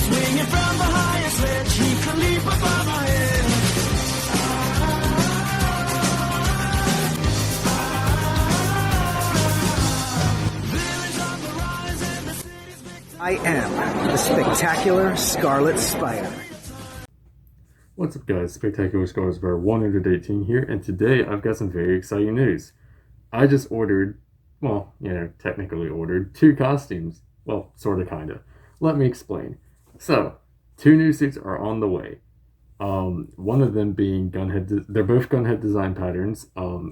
Swinging from the highest ledge, he could leap above our heads. I am the spectacular Scarlet Spider. What's up, guys? Spectacular Scarlet Spider 118 here, and today I've got some very exciting news. I just ordered, technically ordered 2 costumes. Well, sorta, kinda. Let me explain. So, 2 new suits are on the way. One of them being they're both Gunhead design patterns,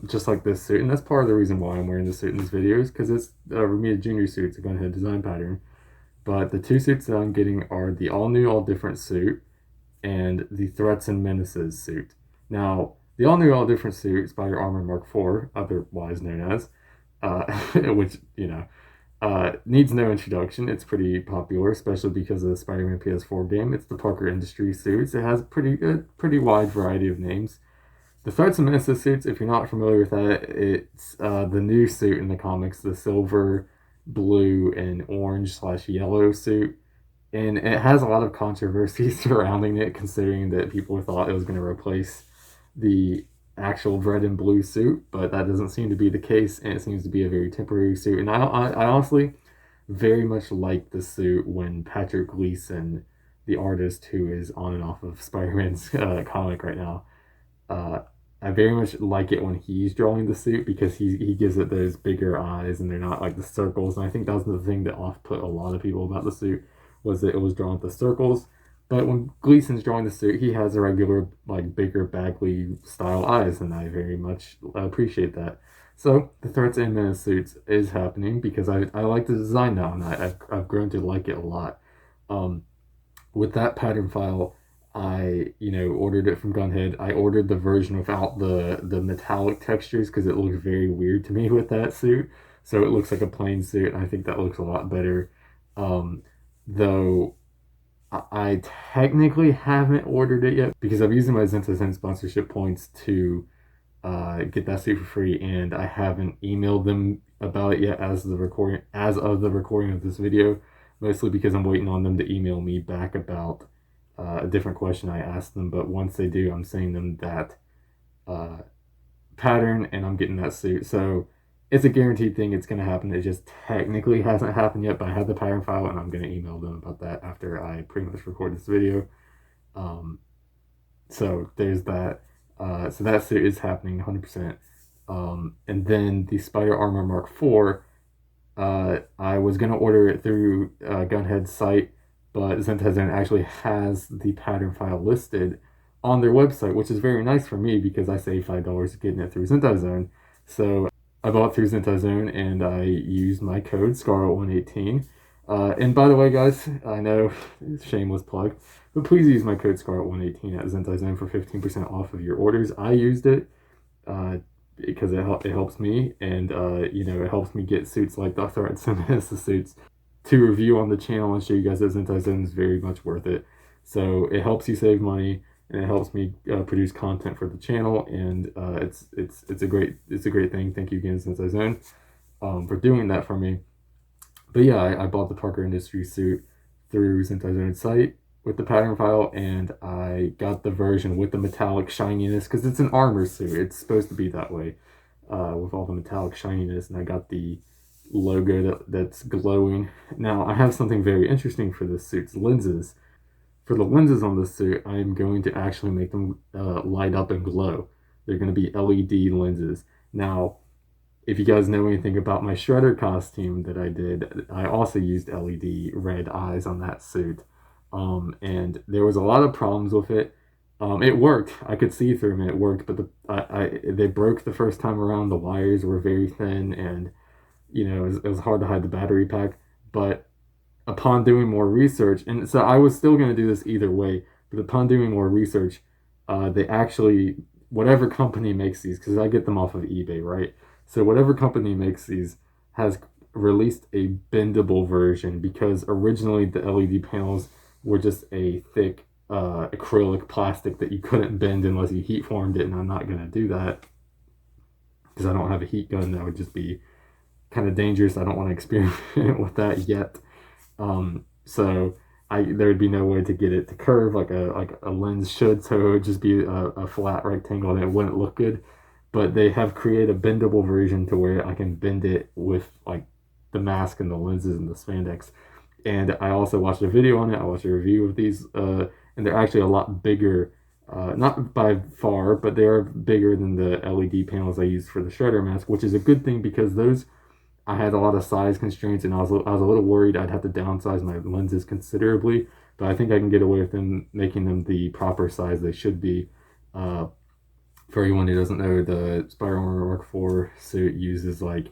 just like this suit, and that's part of the reason why I'm wearing this suit in this video, is because it's Romita Jr. suit, it's a Gunhead design pattern. But the 2 suits that I'm getting are the all-new, all-different suit and the Threats and Menaces suit. Now, the all-new, all-different suit, Spider Armor Mark IV, otherwise known as, which, needs no introduction. It's pretty popular, especially because of the Spider-Man PS4 game. It's the Parker Industries suits. It has a pretty wide variety of names. The Threats and Menaces suits, if you're not familiar with that, it's the new suit in the comics, the silver, blue, and orange/yellow suit, and it has a lot of controversy surrounding it, considering that people thought it was going to replace the actual red and blue suit, but that doesn't seem to be the case, and it seems to be a very temporary suit. And I honestly very much like the suit when Patrick Gleason, the artist who is on and off of Spider-Man's comic right now, I very much like it when he's drawing the suit, because he gives it those bigger eyes and they're not like the circles. And I think that was the thing that off-put a lot of people about the suit, was that it was drawn with the circles. But when Gleason's drawing the suit, he has a regular, like, bigger Bagley style eyes, and I very much appreciate that. So the Threats and Menace suits is happening because I like the design now, and I've grown to like it a lot. With that pattern file, I ordered it from Gunhead. I ordered the version without the metallic textures because it looked very weird to me with that suit. So it looks like a plain suit, and I think that looks a lot better. Though I technically haven't ordered it yet because I'm using my ZentaZen sponsorship points to get that suit for free, and I haven't emailed them about it yet as of the recording of this video, mostly because I'm waiting on them to email me back about a different question I asked them. But once they do, I'm sending them that pattern, and I'm getting that suit. So it's a guaranteed thing. It's going to happen. It just technically hasn't happened yet, but I have the pattern file, and I'm going to email them about that after I pretty much record this video. So there's that. So that suit is happening 100%. And then the Spider Armor Mark IV, I was going to order it through Gunhead's site, but ZentaZen actually has the pattern file listed on their website, which is very nice for me because I saved $5 getting it through ZentaZen. So I bought through ZentaZen, and I used my code SCARLET118. And by the way, guys, I know, shameless plug, but please use my code SCARLET118 at ZentaZen for 15% off of your orders. I used it because it helps me, and it helps me get suits like the Threats and Menaces suits to review on the channel and show you guys that ZentaZen is very much worth it. So it helps you save money, and it helps me produce content for the channel, and it's a great thing. Thank you again, ZentaZen, for doing that for me. But yeah, I bought the Parker Industries suit through ZentaZen's site with the pattern file, and I got the version with the metallic shininess because it's an armor suit. It's supposed to be that way, with all the metallic shininess, and I got the logo that's glowing. Now, I have something very interesting for this suit's lenses. For the lenses on this suit, I am going to actually make them light up and glow. They're going to be LED lenses. Now, if you guys know anything about my Shredder costume that I did, I also used LED red eyes on that suit. And there was a lot of problems with it. It worked. I could see through them, and it worked, but they broke the first time around. The wires were very thin, and it was hard to hide the battery pack. But upon doing more research, and so I was still going to do this either way, but upon doing more research, they actually, whatever company makes these, because I get them off of eBay, right? So whatever company makes these has released a bendable version, because originally the LED panels were just a thick acrylic plastic that you couldn't bend unless you heat formed it, and I'm not going to do that because I don't have a heat gun. That would just be kind of dangerous. I don't want to experiment with that yet. So there would be no way to get it to curve like a lens should, so it would just be a flat rectangle and it wouldn't look good. But they have created a bendable version to where I can bend it with like the mask and the lenses and the spandex. And I also watched a video on it. I watched a review of these, and they're actually a lot bigger. Not by far, but they are bigger than the LED panels I use for the Shredder mask, which is a good thing because those, I had a lot of size constraints and I was a little worried I'd have to downsize my lenses considerably, but I think I can get away with them making them the proper size they should be. For anyone who doesn't know, the Spider Armor Mark IV suit uses like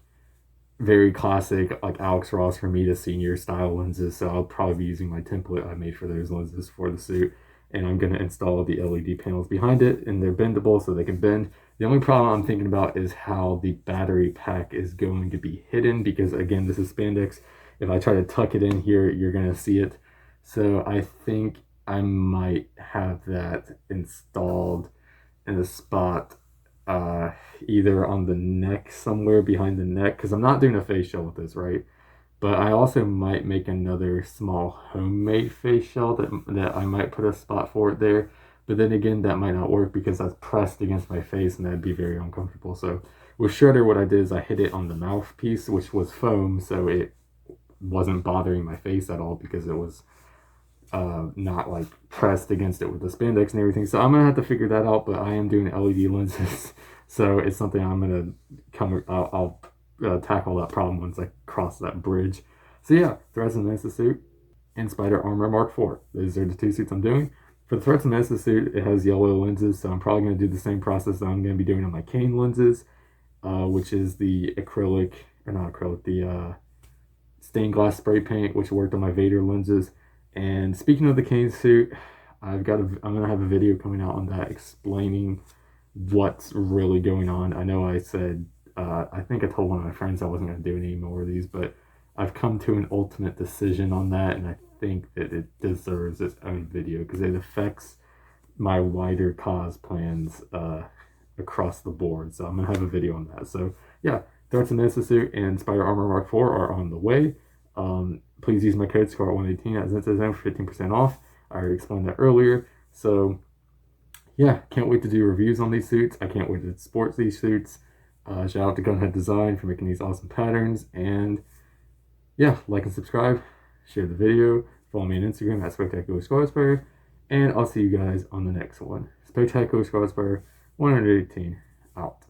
very classic like Alex Ross Romita Senior style lenses, so I'll probably be using my template I made for those lenses for the suit, and I'm going to install the LED panels behind it, and they're bendable so they can bend. The only problem I'm thinking about is how the battery pack is going to be hidden, because again, this is spandex. If I try to tuck it in here, you're going to see it. So I think I might have that installed in a spot either on the neck, somewhere behind the neck, because I'm not doing a face shell with this, right? But I also might make another small homemade face shell that I might put a spot for it there. But then again, that might not work because that's pressed against my face and that'd be very uncomfortable. So with Shredder, what I did is I hit it on the mouthpiece, which was foam, so it wasn't bothering my face at all because it was not like pressed against it with the spandex and everything. So I'm gonna have to figure that out, but I am doing LED lenses. So it's something I'm gonna I'll tackle that problem once I cross that bridge. So yeah, Threats and Menace suit and Spider Armor Mark IV. Those are the two suits I'm doing. For the Threats and Menace suit, it has yellow lenses, so I'm probably going to do the same process that I'm going to be doing on my Kane lenses, which is the acrylic, or not acrylic, the stained glass spray paint, which worked on my Vader lenses. And speaking of the Kane suit, I'm going to have a video coming out on that explaining what's really going on. I know I said, I think I told one of my friends I wasn't going to do any more of these, but I've come to an ultimate decision on that, and I think that it deserves its own video because it affects my wider cause plans across the board. So I'm going to have a video on that. So yeah, Threats and Menace suit and Spider Armor Mark IV are on the way. Please use my code SCARLET118 at ZenTZen for 15% off. I already explained that earlier. So yeah, can't wait to do reviews on these suits. I can't wait to sport these suits. Shout out to Gunhead Design for making these awesome patterns. And yeah, like and subscribe, share the video, follow me on Instagram at Spectacular Scarletspire, and I'll see you guys on the next one. Spectacular Scarletspire 118 out.